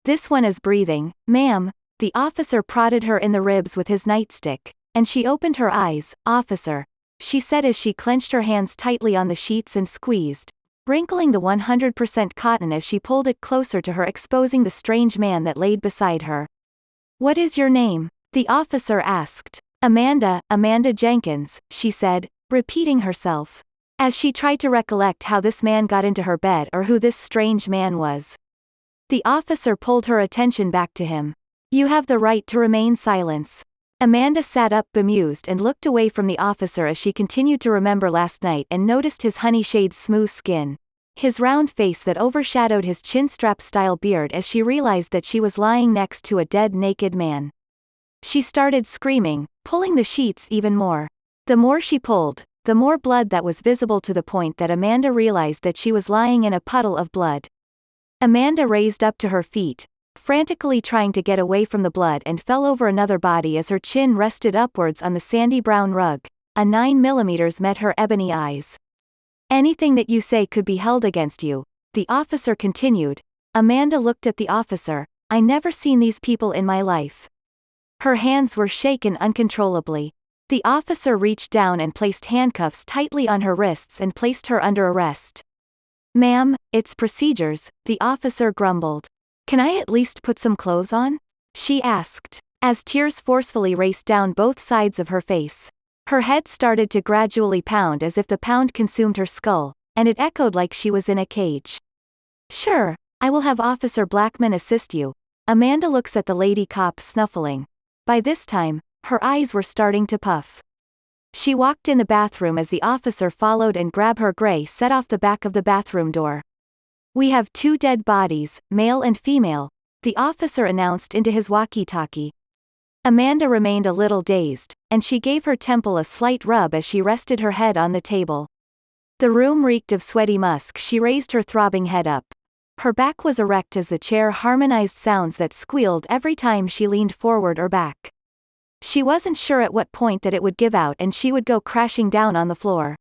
This one is breathing, ma'am. The officer prodded her in the ribs with his nightstick, and she opened her eyes. Officer, she said as she clenched her hands tightly on the sheets and squeezed, wrinkling the 100% cotton as she pulled it closer to her, exposing the strange man that laid beside her. What is your name? The officer asked. Amanda Jenkins, she said, repeating herself, as she tried to recollect how this man got into her bed or who this strange man was. The officer pulled her attention back to him. You have the right to remain silent. Amanda sat up bemused and looked away from the officer as she continued to remember last night and noticed his honey-shade smooth skin, his round face that overshadowed his chin-strap-style beard as she realized that she was lying next to a dead naked man. She started screaming, pulling the sheets even more. The more she pulled, the more blood that was visible, to the point that Amanda realized that she was lying in a puddle of blood. Amanda raised up to her feet, frantically trying to get away from the blood, and fell over another body as her chin rested upwards on the sandy brown rug. A 9mm met her ebony eyes. Anything that you say could be held against you, the officer continued. Amanda looked at the officer. I never seen these people in my life. Her hands were shaken uncontrollably. The officer reached down and placed handcuffs tightly on her wrists and placed her under arrest. Ma'am, it's procedures, the officer grumbled. Can I at least put some clothes on? She asked, as tears forcefully raced down both sides of her face. Her head started to gradually pound as if the pound consumed her skull, and it echoed like she was in a cage. Sure, I will have Officer Blackman assist you. Amanda looks at the lady cop, snuffling. By this time, her eyes were starting to puff. She walked in the bathroom as the officer followed and grabbed her gray set off the back of the bathroom door. We have 2 dead bodies, male and female, the officer announced into his walkie-talkie. Amanda remained a little dazed, and she gave her temple a slight rub as she rested her head on the table. The room reeked of sweaty musk. She raised her throbbing head up. Her back was erect as the chair harmonized sounds that squealed every time she leaned forward or back. She wasn't sure at what point that it would give out and she would go crashing down on the floor.